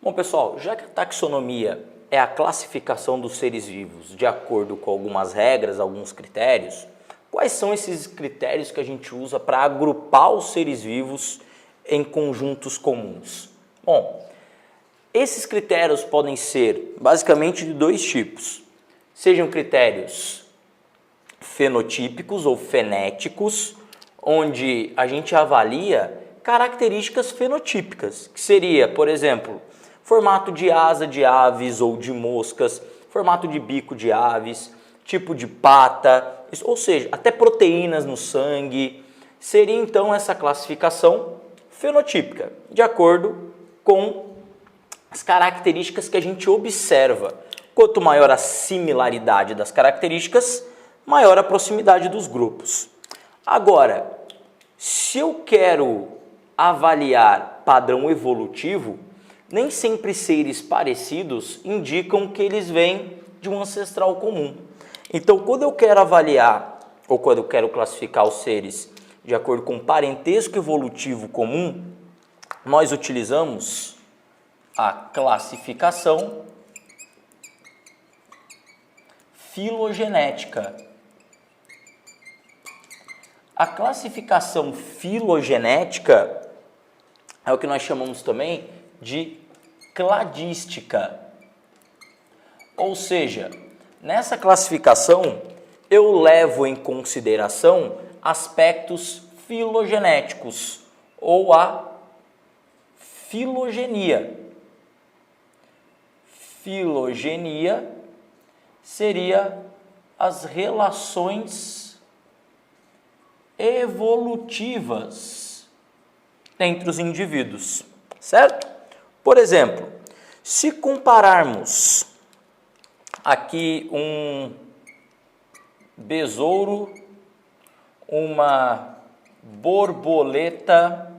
Bom, pessoal, já que a taxonomia é a classificação dos seres vivos de acordo com algumas regras, alguns critérios, quais são esses critérios que a gente usa para agrupar os seres vivos em conjuntos comuns? Bom, esses critérios podem ser basicamente de dois tipos. Sejam critérios fenotípicos ou fenéticos, onde a gente avalia características fenotípicas, que seria, por exemplo, formato de asa de aves ou de moscas, formato de bico de aves, tipo de pata, ou seja, até proteínas no sangue. Seria então essa classificação fenotípica, de acordo com as características que a gente observa. Quanto maior a similaridade das características, maior a proximidade dos grupos. Agora, se eu quero avaliar padrão evolutivo, nem sempre seres parecidos indicam que eles vêm de um ancestral comum. Então, quando eu quero avaliar, ou quando eu quero classificar os seres de acordo com parentesco evolutivo comum, nós utilizamos a classificação filogenética. A classificação filogenética é o que nós chamamos também de cladística. Ou seja, nessa classificação eu levo em consideração aspectos filogenéticos ou a filogenia. Filogenia seria as relações evolutivas entre os indivíduos, certo? Por exemplo, se compararmos aqui um besouro, uma borboleta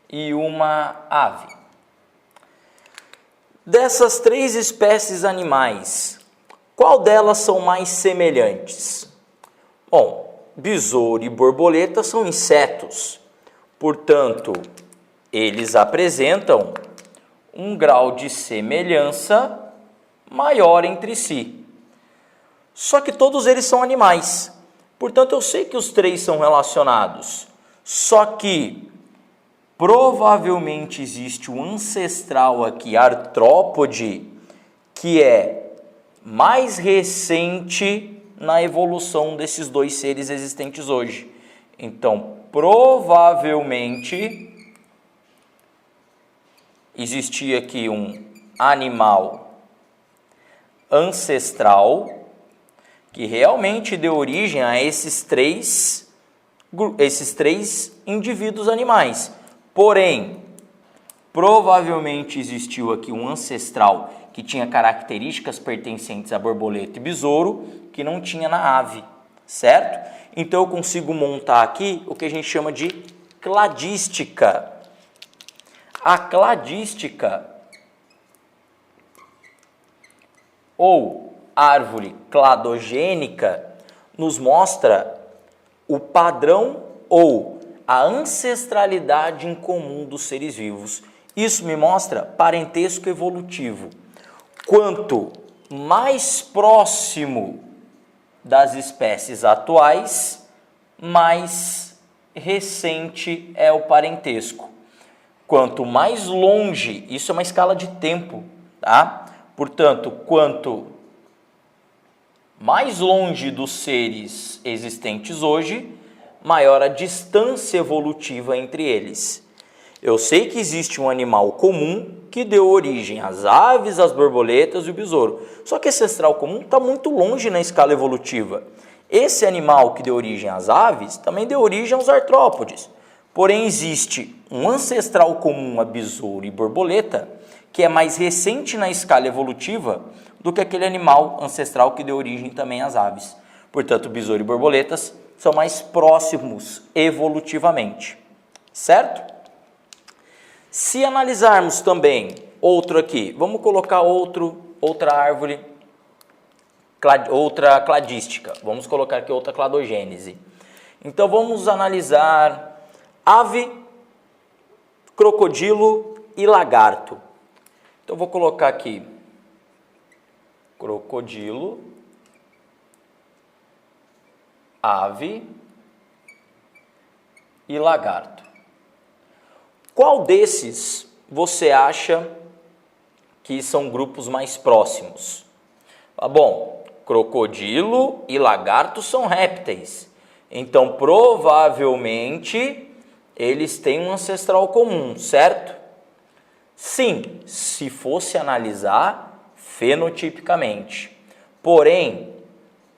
e uma ave. Dessas três espécies animais, qual delas são mais semelhantes? Bom, besouro e borboleta são insetos, portanto, eles apresentam um grau de semelhança maior entre si. Só que todos eles são animais, portanto, eu sei que os três são relacionados, só que provavelmente existe um ancestral aqui, artrópode, que é mais recente na evolução desses dois seres existentes hoje. Então, provavelmente, existia aqui um animal ancestral que realmente deu origem a esses três indivíduos animais. Porém, provavelmente existiu aqui um ancestral que tinha características pertencentes a borboleta e besouro que não tinha na ave, certo? Então eu consigo montar aqui o que a gente chama de cladística. A cladística, ou árvore cladogênica, nos mostra o padrão ou a ancestralidade em comum dos seres vivos. Isso me mostra parentesco evolutivo. Quanto mais próximo das espécies atuais, mais recente é o parentesco. Quanto mais longe, isso é uma escala de tempo, tá? Portanto, quanto mais longe dos seres existentes hoje, maior a distância evolutiva entre eles. Eu sei que existe um animal comum que deu origem às aves, às borboletas e o besouro. Só que esse ancestral comum está muito longe na escala evolutiva. Esse animal que deu origem às aves também deu origem aos artrópodes. Porém, existe um ancestral comum a besouro e borboleta que é mais recente na escala evolutiva do que aquele animal ancestral que deu origem também às aves. Portanto, besouro e borboletas são mais próximos evolutivamente, certo? Se analisarmos também outro aqui, vamos colocar outra árvore, outra cladística, vamos colocar aqui outra cladogênese. Então vamos analisar ave, crocodilo e lagarto. Então, eu vou colocar aqui crocodilo, ave e lagarto. Qual desses você acha que são grupos mais próximos? Bom, crocodilo e lagarto são répteis, então provavelmente eles têm um ancestral comum, certo? Sim, se fosse analisar fenotipicamente. Porém,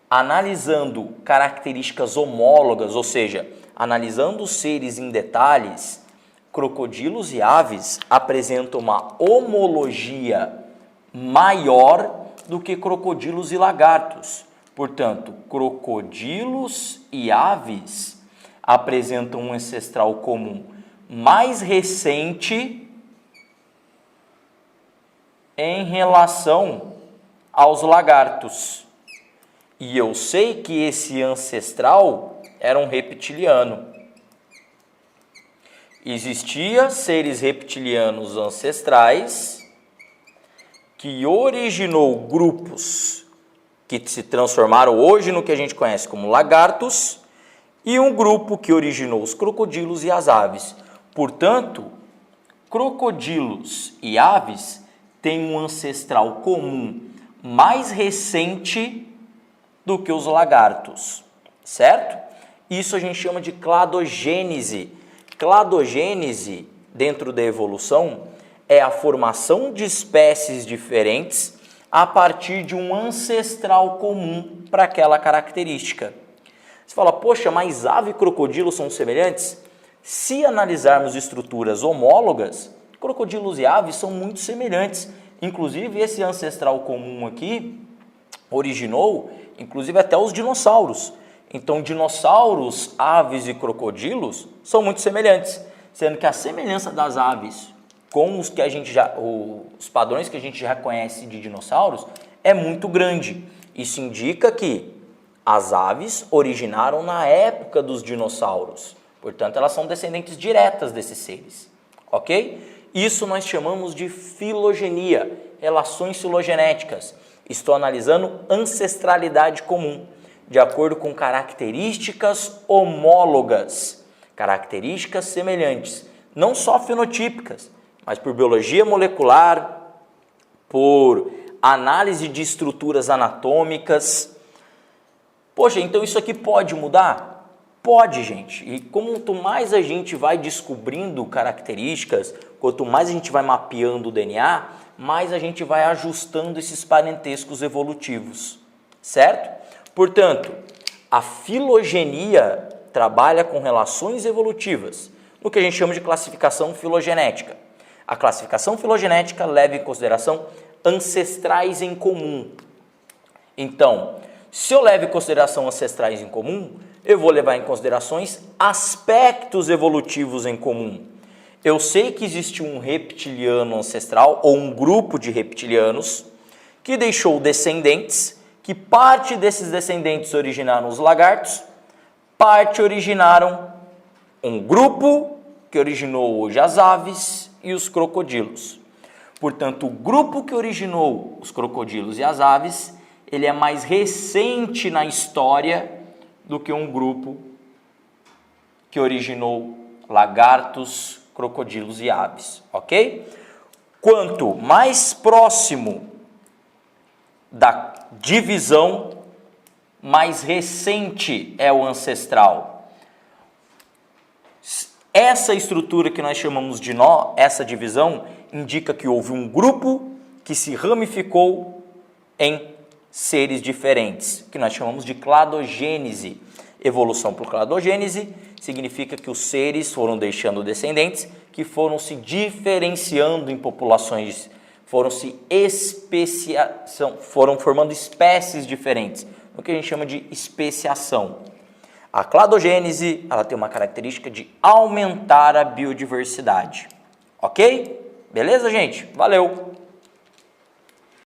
analisando características homólogas, ou seja, analisando os seres em detalhes, crocodilos e aves apresentam uma homologia maior do que crocodilos e lagartos. Portanto, crocodilos e aves apresentam um ancestral comum mais recente em relação aos lagartos. E eu sei que esse ancestral era um reptiliano. Existia seres reptilianos ancestrais que originou grupos que se transformaram hoje no que a gente conhece como lagartos e um grupo que originou os crocodilos e as aves. Portanto, crocodilos e aves têm um ancestral comum mais recente do que os lagartos, certo? Isso a gente chama de cladogênese. Cladogênese, dentro da evolução, é a formação de espécies diferentes a partir de um ancestral comum para aquela característica. Você fala, poxa, mas ave e crocodilo são semelhantes? Se analisarmos estruturas homólogas, crocodilos e aves são muito semelhantes. Inclusive, esse ancestral comum aqui originou, inclusive, até os dinossauros. Então, dinossauros, aves e crocodilos são muito semelhantes, sendo que a semelhança das aves com os padrões que a gente já conhece de dinossauros é muito grande. Isso indica que as aves originaram na época dos dinossauros. Portanto, elas são descendentes diretas desses seres, ok? Isso nós chamamos de filogenia, relações filogenéticas. Estou analisando ancestralidade comum, de acordo com características homólogas, características semelhantes, não só fenotípicas, mas por biologia molecular, por análise de estruturas anatômicas. Poxa, então isso aqui pode mudar? Pode, gente. E quanto mais a gente vai descobrindo características, quanto mais a gente vai mapeando o DNA, mais a gente vai ajustando esses parentescos evolutivos, certo? Portanto, a filogenia trabalha com relações evolutivas, no que a gente chama de classificação filogenética. A classificação filogenética leva em consideração ancestrais em comum. Então, se eu levo em consideração ancestrais em comum, eu vou levar em considerações aspectos evolutivos em comum. Eu sei que existe um reptiliano ancestral, ou um grupo de reptilianos, que deixou descendentes, que parte desses descendentes originaram os lagartos, parte originaram um grupo que originou hoje as aves e os crocodilos. Portanto, o grupo que originou os crocodilos e as aves, ele é mais recente na história do que um grupo que originou lagartos, crocodilos e aves, ok? Quanto mais próximo da divisão, mais recente é o ancestral. Essa estrutura que nós chamamos de nó, essa divisão, indica que houve um grupo que se ramificou em seres diferentes, que nós chamamos de cladogênese. Evolução por cladogênese significa que os seres foram deixando descendentes que foram se diferenciando em populações, foram formando espécies diferentes, o que a gente chama de especiação. A cladogênese, ela tem uma característica de aumentar a biodiversidade. Ok? Beleza, gente? Valeu!